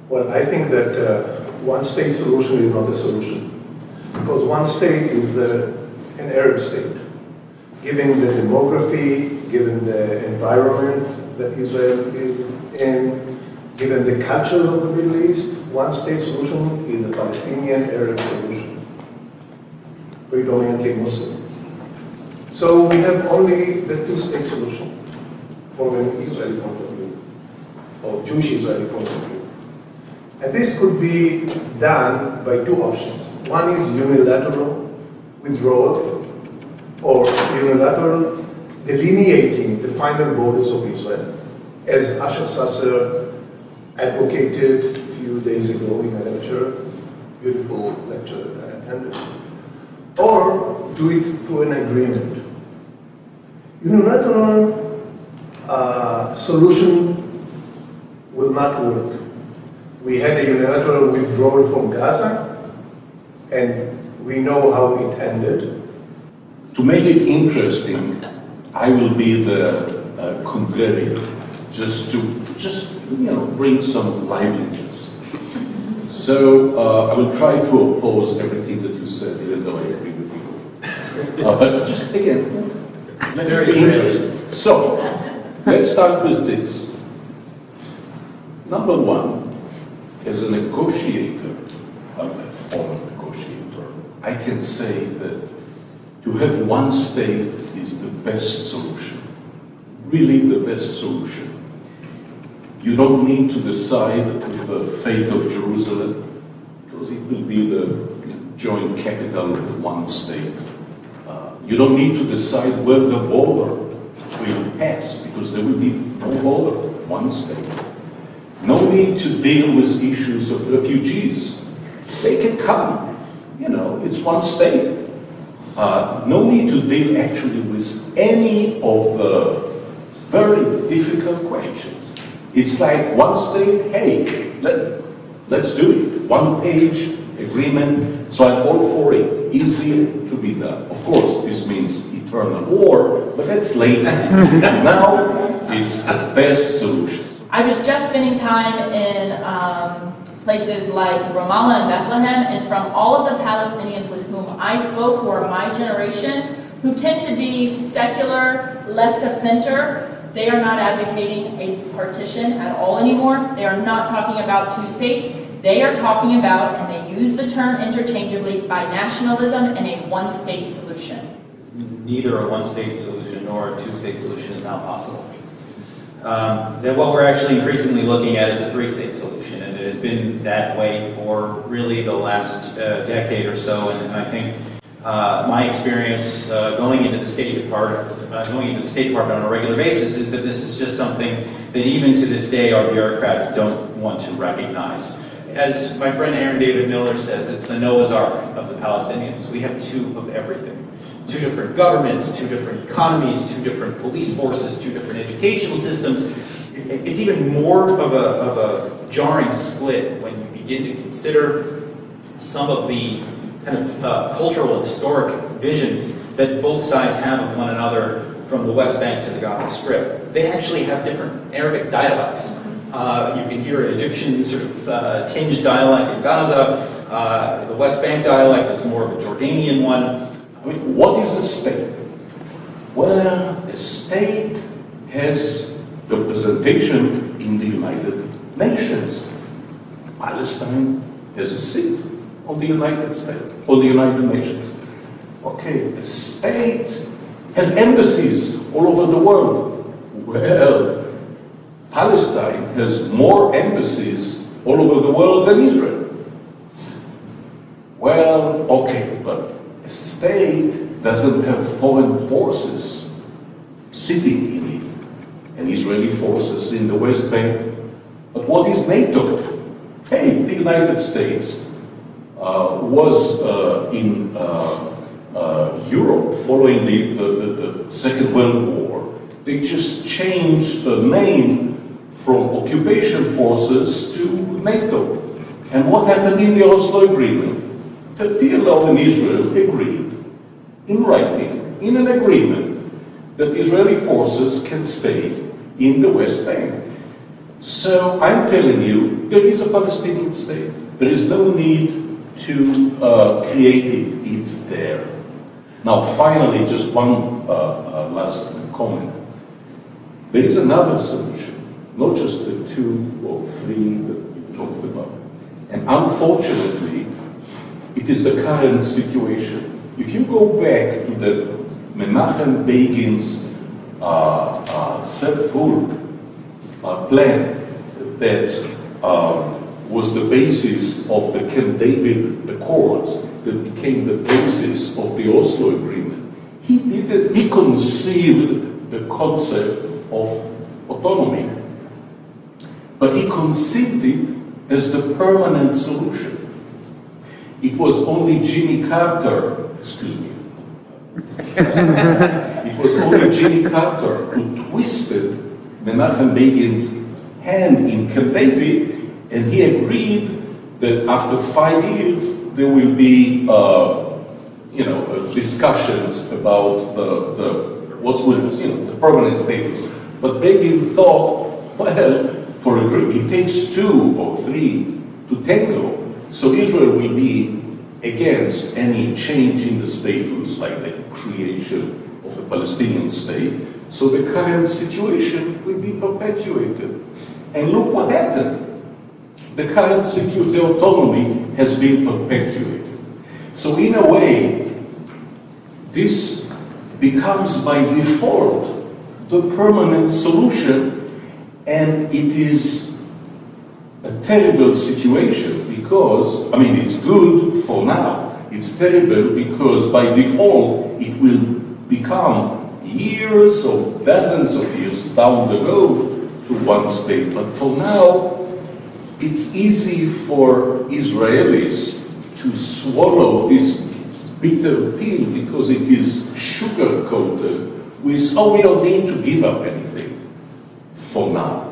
Well, I think that one-state solution is not a solution, because one state is an Arab state. Given the demography, given the environment that Israel is in, given the culture of the Middle East, one-state solution is a Palestinian-Arab solution, predominantly Muslim. So we have only the two-state solution from an Israeli point of view, or Jewish-Israeli point of view. And this could be done by two options. One is unilateral withdrawal, or unilateral delineating the final borders of Israel, as Asher Sasser advocated a few days ago in a lecture, beautiful lecture that I attended, or do it through an agreement. Unilateral solution will not work. We had a unilateral withdrawal from Gaza, and we know how it ended. To make it interesting, I will be the contrarian, just to bring some liveliness. So I will try to oppose everything that you said, even though I agree with you. But just again, let it be interesting. So let's start with this. Number one, as a negotiator, a former negotiator, I can say that to have one state is the best solution, really the best solution. You don't need to decide the fate of Jerusalem, because it will be the joint capital of the one state. You don't need to decide where the border will pass, because there will be no border, one state. No need to deal with issues of refugees. They can come, it's one state. No need to deal actually with any of the very difficult questions. It's like one state, hey, let's do it. One page agreement, so I'm all for it. Easy to be done. Of course, this means eternal war, but that's later. Now, it's the best solution. I was just spending time in places like Ramallah and Bethlehem, and from all of the Palestinians with whom I spoke, who are my generation, who tend to be secular, left of center, they are not advocating a partition at all anymore. They are not talking about two states. They are talking about, and they use the term interchangeably, binationalism and a one-state solution. Neither a one-state solution nor a two-state solution is now possible. That what we're actually increasingly looking at is a three-state solution, and it has been that way for really the last decade or so. And I think my experience going into the State Department on a regular basis is that this is just something that even to this day our bureaucrats don't want to recognize. As my friend Aaron David Miller says, it's the Noah's Ark of the Palestinians. We have two of everything. Two different governments, two different economies, two different police forces, two different educational systems. It's even more of a jarring split when you begin to consider some of the kind of cultural, historic visions that both sides have of one another from the West Bank to the Gaza Strip. They actually have different Arabic dialects. You can hear an Egyptian sort of tinged dialect in Gaza. The West Bank dialect is more of a Jordanian one. I mean, what is a state? Well, a state has representation in the United Nations. Palestine has a seat on the United States, or the United Nations. Okay, a state has embassies all over the world. Well, Palestine has more embassies all over the world than Israel. Well, okay, but a state doesn't have foreign forces sitting in it, and Israeli forces in the West Bank. But what is NATO? Hey, the United States was in Europe following the Second World War. They just changed the name from occupation forces to NATO. And what happened in the Oslo Agreement? The PLO and Israel agreed, in writing, in an agreement, that Israeli forces can stay in the West Bank. So I'm telling you, there is a Palestinian state. There is no need to create it. It's there. Now, finally, just one last comment. There is another solution, not just the 2 or 3 that you talked about. And unfortunately, it is the current situation. If you go back to the Menachem Begin's full plan that was the basis of the Camp David Accords, that became the basis of the Oslo Agreement. He conceived the concept of autonomy, but he conceived it as the permanent solution. It was only Jimmy Carter, it was only Jimmy Carter who twisted Menachem Begin's hand in Camp David, and he agreed that after 5 years there will be, discussions about the permanent status. But Begin thought, well, it takes 2 or 3 to tango. So Israel will be against any change in the status, like the creation of a Palestinian state. So the current situation will be perpetuated. And look what happened. The current situation, the autonomy has been perpetuated. So in a way, this becomes by default the permanent solution, and it is a terrible situation because, it's good for now. It's terrible because by default it will become years or dozens of years down the road to one state. But for now, it's easy for Israelis to swallow this bitter pill because it is sugar-coated with, we don't need to give up anything for now.